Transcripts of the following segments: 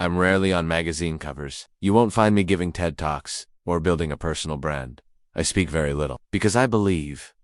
I'm rarely on magazine covers. You won't find me giving TED Talks or building a personal brand. I speak very little because I believe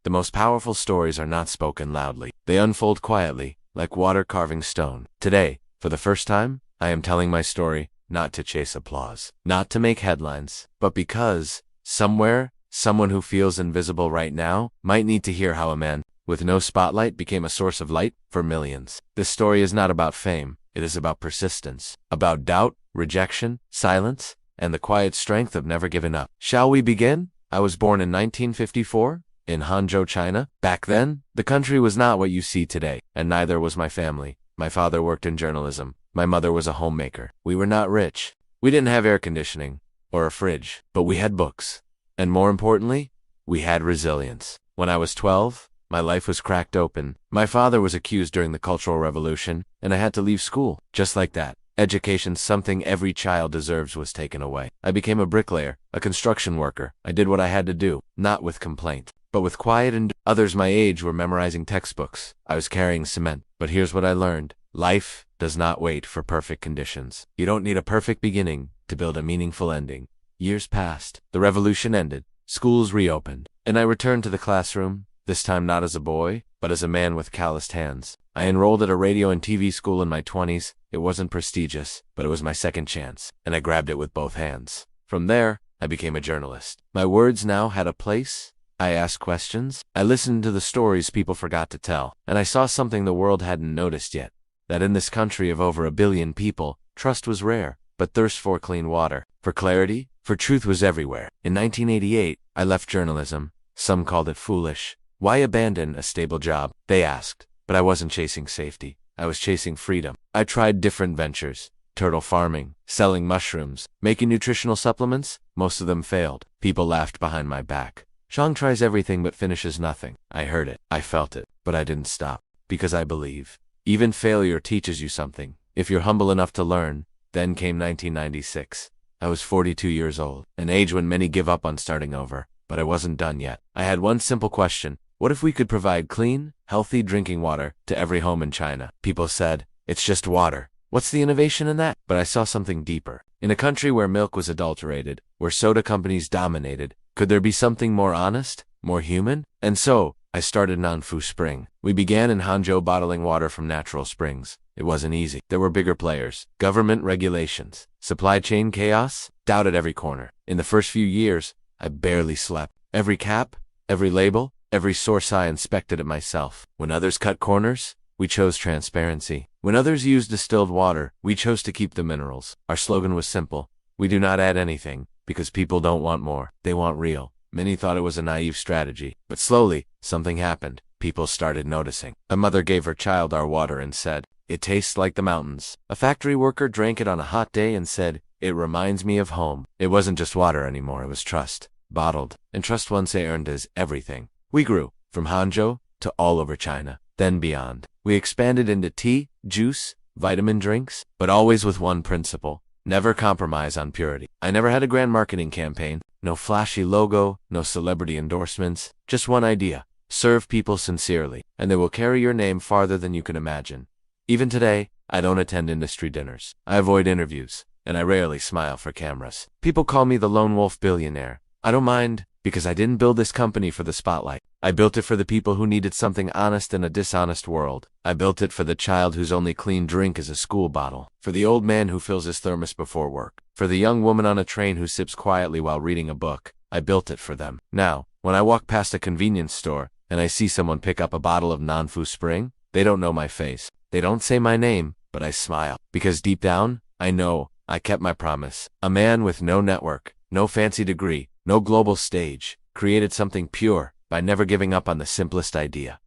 the most powerful stories are not spoken loudly. They unfold quietly, like water carving stone. Today, for the first time, I am telling my story not to chase applause, not to make headlines, but because somewhere, someone who feels invisible right now might need to hear how a man with no spotlight became a source of light for millions. This story is not about fame. It is about persistence, about doubt, rejection, silence, and the quiet strength of never giving up. Shall we begin? I was born in 1954 in Hangzhou, China. Back then, the country was not what you see today, and neither was my family. My father worked in journalism. My mother was a homemaker. We were not rich. We didn't have air conditioning or a fridge, but we had books. And more importantly, we had resilience. When I was 12, my life was cracked open. My father was accused during the Cultural Revolution, and I had to leave school. Just like that, education, something every child deserves, was taken away. I became a bricklayer, a construction worker. I did what I had to do, not with complaint, but with quiet. And others my age were memorizing textbooks. I was carrying cement. But here's what I learned. Life does not wait for perfect conditions. You don't need a perfect beginning to build a meaningful ending. Years passed. The revolution ended. Schools reopened. And I returned to the classroom, this time not as a boy, but as a man with calloused hands. I enrolled at a radio and TV school in my 20s. It wasn't prestigious, but it was my second chance, and I grabbed it with both hands. From there, I became a journalist. My words now had a place. I asked questions. I listened to the stories people forgot to tell, and I saw something the world hadn't noticed yet. That in this country of over 1 billion people, trust was rare, but thirst for clean water, for clarity, for truth was everywhere. In 1988, I left journalism. Some called it foolish. Why abandon a stable job? They asked. But I wasn't chasing safety. I was chasing freedom. I tried different ventures. Turtle farming, selling mushrooms, making nutritional supplements. Most of them failed. People laughed behind my back. Zhang tries everything but finishes nothing. I heard it. I felt it. But I didn't stop. Because I believe even failure teaches you something, if you're humble enough to learn. Then came 1996. I was 42 years old, an age when many give up on starting over. But I wasn't done yet. I had one simple question. What if we could provide clean, healthy drinking water to every home in China? People said, it's just water. What's the innovation in that? But I saw something deeper. In a country where milk was adulterated, where soda companies dominated, could there be something more honest, more human? And so, I started Nanfu Spring. We began in Hangzhou bottling water from natural springs. It wasn't easy. There were bigger players, government regulations, supply chain chaos, doubt at every corner. In the first few years, I barely slept. Every cap, every label, every source I inspected it myself. When others cut corners, we chose transparency. When others used distilled water, we chose to keep the minerals. Our slogan was simple. We do not add anything, because people don't want more. They want real. Many thought it was a naive strategy. But slowly, something happened. People started noticing. A mother gave her child our water and said, it tastes like the mountains. A factory worker drank it on a hot day and said, it reminds me of home. It wasn't just water anymore, it was trust. Bottled. And trust once earned is everything. We grew, from Hangzhou to all over China, then beyond. We expanded into tea, juice, vitamin drinks, but always with one principle. Never compromise on purity. I never had a grand marketing campaign, no flashy logo, no celebrity endorsements, just one idea. Serve people sincerely, and they will carry your name farther than you can imagine. Even today, I don't attend industry dinners. I avoid interviews, and I rarely smile for cameras. People call me the lone wolf billionaire. I don't mind, because I didn't build this company for the spotlight. I built it for the people who needed something honest in a dishonest world. I built it for the child whose only clean drink is a school bottle. For the old man who fills his thermos before work. For the young woman on a train who sips quietly while reading a book. I built it for them. Now, when I walk past a convenience store and I see someone pick up a bottle of Nanfu Spring, they don't know my face. They don't say my name, but I smile. Because deep down, I know I kept my promise. A man with no network, no fancy degree, no global stage, created something pure by never giving up on the simplest idea.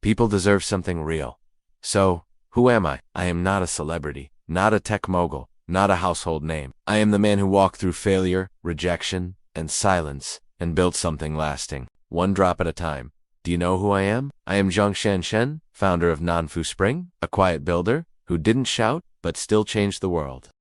People deserve something real. So, who am I? I am not a celebrity, not a tech mogul, not a household name. I am the man who walked through failure, rejection, and silence, and built something lasting, one drop at a time. Do you know who I am? I am Zhang Shanshen, founder of Nanfu Spring, a quiet builder who didn't shout, but still changed the world.